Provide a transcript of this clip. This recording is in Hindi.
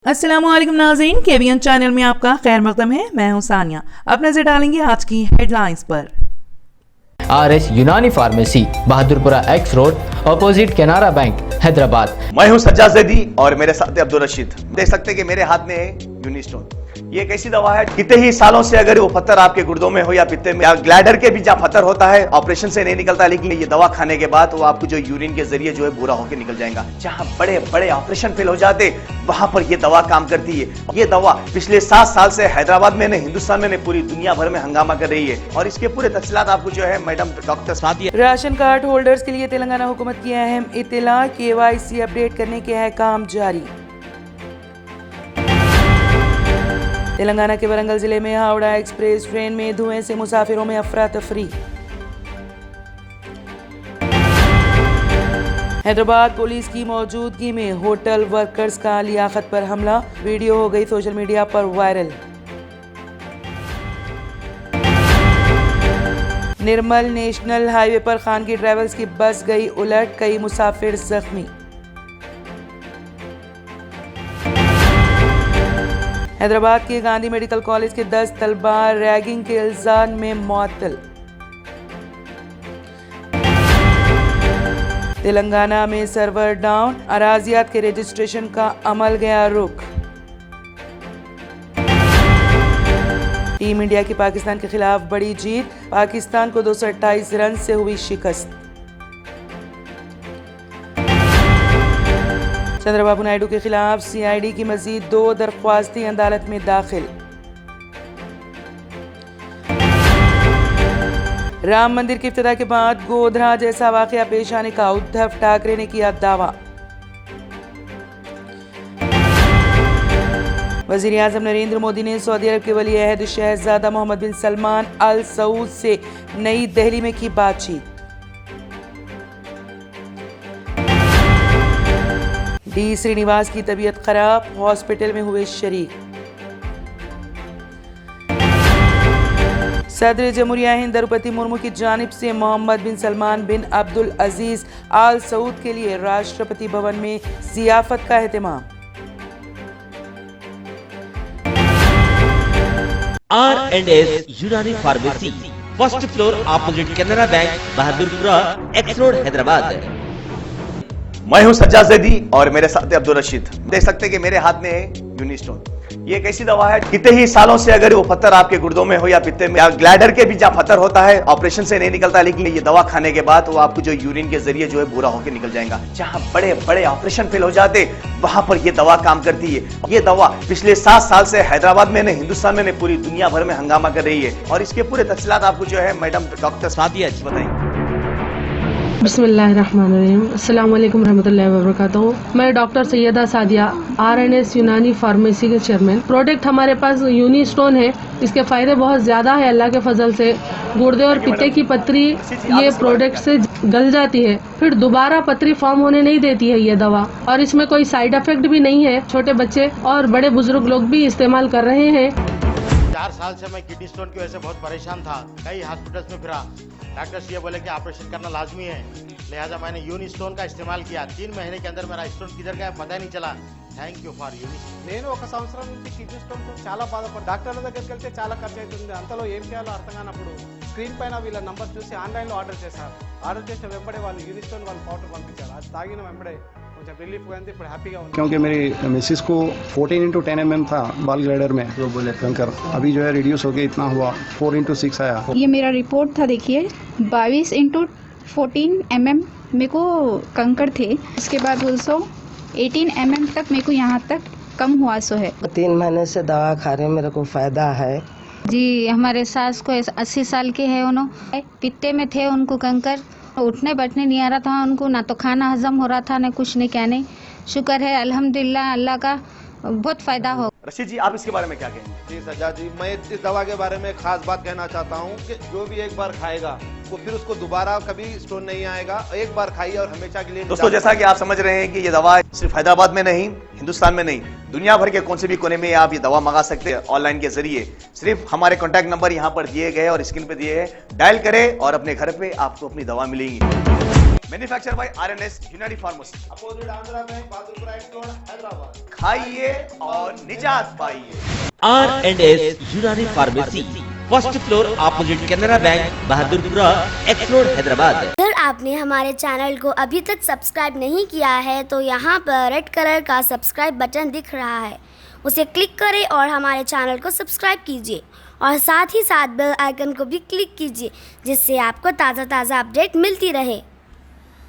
अस्सलामुअलैकुम नाज़रीन, KBN चैनल में आपका खैर मक़दम है। मैं हूं सानिया। अब नजर डालेंगे आज की हेडलाइंस पर। RS यूनानी pharmacy, Bahadurpura x road, opposite Canara bank, Hyderabad. मैं हूं सज्जाद ज़ैदी और मेरे साथ है अब्दुल रशीद। देख सकते हैं कि मेरे हाथ में है यूनिस्टोन। ये एक ऐसी दवा है, कितने ही सालों से अगर वो पत्थर आपके गुर्दों में हो या पित्ते में या ग्लैडर के भी जहाँ पत्थर होता है, ऑपरेशन से नहीं निकलता, लेकिन ये दवा खाने के बाद वो आपको जो यूरिन के जरिए जो है बुरा होकर निकल जाएगा। जहाँ बड़े बड़े ऑपरेशन फेल हो जाते वहां पर ये दवा काम करती है। ये दवा पिछले 7 साल से हैदराबाद में नहीं, हिंदुस्तान में नहीं, पूरी दुनिया भर में हंगामा कर रही है। और इसके पूरे तफसीलात आपको जो है madam doctor Sadia. Ration card holders के लिए तेलंगाना हुकूमत की अहम इत्तला, KYC अपडेट करने के है काम जारी। तेलंगाना के वरंगल जिले में हावड़ा एक्सप्रेस ट्रेन में धुएं से मुसाफिरों में अफरा तफरी। हैदराबाद पुलिस की मौजूदगी में होटल वर्कर्स का लियाकत पर हमला, वीडियो हो गई सोशल मीडिया पर वायरल। निर्मल नेशनल हाईवे पर खानगी ट्रैवल्स की बस गई उलट, कई मुसाफिर जख्मी। हैदराबाद के गांधी मेडिकल कॉलेज के 10 तलबा रैगिंग के इल्जाम में मुअत्तल। तेलंगाना में सर्वर डाउन, अराजियात के रजिस्ट्रेशन का अमल गया रुक। टीम इंडिया की पाकिस्तान के खिलाफ बड़ी जीत, पाकिस्तान को 228 रन से हुई शिकस्त। चंद्रबाबू नायडू के खिलाफ CID की मजीद 2 दरख्वास्तें अदालत में दाखिल। राम मंदिर की इफ्तिताह के बाद गोधरा जैसा वाकया पेश आने का उद्धव ठाकरे ने किया दावा। वजीर आजम नरेंद्र मोदी ने सऊदी अरब के वली अहद शहजादा मोहम्मद बिन सलमान अल सऊद से नई दिल्ली में की बातचीत। D श्रीनिवास की तबीयत खराब, हॉस्पिटल में हुए शरीक। सदर जमहूरिया हिंद द्रौपदी मुर्मू की जानिब से मोहम्मद बिन सलमान बिन अब्दुल अजीज आल सऊद के लिए राष्ट्रपति भवन में जियाफत का एहतमाम। R&S यूनानी pharmacy, first floor opposite Canara bank, Bahadurpura x road, Hyderabad. मैं हूं सज्जाद ज़ैदी और मेरे साथ है अब्दुल रशीद। देख सकते हैं कि मेरे हाथ में है यूनिस्टोन। ये एक ऐसी दवा है, कितने ही सालों से अगर वो पत्थर आपके गुर्दों में हो या पित्ते में या ग्लैडर के भी जहाँ पत्थर होता है, ऑपरेशन से नहीं निकलता, लेकिन ये दवा खाने के बाद वो आपको जो यूरिन के जरिए जो है बुरा होकर निकल जाएगा। जहाँ बड़े बड़े ऑपरेशन फेल हो जाते वहां पर ये दवा काम करती है। ये दवा पिछले 7 साल से हैदराबाद में नहीं, हिंदुस्तान में नहीं, पूरी दुनिया भर में हंगामा कर रही है। और इसके पूरे तफसीलात आपको जो है मैडम डॉक्टर सादिया बताएंगे। बिस्मिल्लाहिर्रहमानिर्रहीम, अस्सलाम वालेकुम रहमतुल्लाहि व बरकातहू। मैं डॉक्टर सैयदा सादिया, RNS यूनानी फार्मेसी के चेयरमैन। प्रोडक्ट हमारे पास यूनिस्टोन है। इसके फायदे बहुत ज्यादा है अल्लाह के फजल से। गुर्दे और पित्ते की पथरी ये प्रोडक्ट से गल जाती है, फिर दोबारा पथरी फॉर्म होने नहीं देती है ये दवा। और इसमें कोई साइड इफेक्ट भी नहीं है। छोटे बच्चे और बड़े बुजुर्ग लोग भी इस्तेमाल कर रहे हैं। 4 साल से मैं किडनी स्टोन की वजह से बहुत परेशान था। कई हॉस्पिटल्स में फिरा, डॉक्टर्स ये बोले कि ऑपरेशन करना लाजमी है, लिहाजा मैंने यूनिस्टोन का इस्तेमाल किया। 3 महीने के अंदर मेरा स्टोन किधर गया पता ही नहीं चला। Thank you for Unistone. నేను 1 సంవత్సరం నుంచి కిడ్నీ స్టోన్తో చాలా బాధపడ్డా. డాక్టర్ల దగ్గరికి వెళ్తే చాలా ఖర్చు అవుతుంది. అంతలో ఏం చేయాలో అర్థం కానప్పుడు స్క్రీన్ పైన వీళ్ళ నంబర్ చూసి ఆన్లైన్లో ఆర్డర్ చేశారు. ఆర్డర్ చేసిన వెంబడే వాళ్ళు యూనిస్టోన్ వాళ్ళు పౌడర్ పంపించారు. అది తాగిన వెంబడే కొంచెం రిలీఫ్ అయింది. ఇప్పుడు హ్యాపీగా ఉంది. क्योंकि मेरी मिसिस को 14x10 mm था बाल ग्लैडर में, तो बोले कंकर अभी जो है रिड्यूस हो गया, इतना हुआ 4x6 आया। ये मेरा रिपोर्ट था, देखिए 22x14 mm मेरे को कंकर थे। उसके बाद 18 mm तक मेरे को यहाँ तक कम हुआ सो है। 3 महीने से दवा खा रहे हैं, मेरे को फायदा है जी। हमारे सास को 80 साल के है, उन्होंने पित्ते में थे, उनको कंकर, उठने बैठने नहीं आ रहा था उनको, ना तो खाना हजम हो रहा था, ना कुछ नहीं कहने। शुक्र है अल्हम्दुलिल्लाह, अल्लाह का बहुत फायदा हो। रशीद जी, आप इसके बारे में क्या कहेंगे? जी सज्जाद जी, मैं इस दवा के बारे में खास बात कहना चाहता हूँ कि जो भी एक बार खाएगा वो फिर उसको दोबारा कभी स्टोन नहीं आएगा। एक बार खाइए और हमेशा के लिए। दोस्तों, जैसा कि आप समझ रहे हैं कि ये दवा सिर्फ हैदराबाद में नहीं, हिंदुस्तान में नहीं, दुनिया भर के कौन से भी कोने में आप ये दवा मंगा सकते हैं ऑनलाइन के जरिए। सिर्फ हमारे कॉन्टैक्ट नंबर यहाँ पर दिए गए और स्क्रीन पे दिए हैं, डायल करें और अपने घर पे आपको अपनी दवा मिलेगी। मैन्युफैक्चर बाय RNS यूनानी pharmacy, opposite Andhra bank, Bahadurpura x road, Hyderabad. खाइए और निजात पाइए। R&S यूनानी pharmacy, first floor opposite Canara bank, Bahadurpura x road, Hyderabad. अगर आपने हमारे चैनल को अभी तक सब्सक्राइब नहीं किया है तो यहाँ पर रेड कलर का सब्सक्राइब बटन दिख रहा है, उसे क्लिक करें और हमारे चैनल को सब्सक्राइब कीजिए और साथ ही साथ बेल आइकन को भी क्लिक कीजिए, जिससे आपको ताज़ा अपडेट मिलती रहे।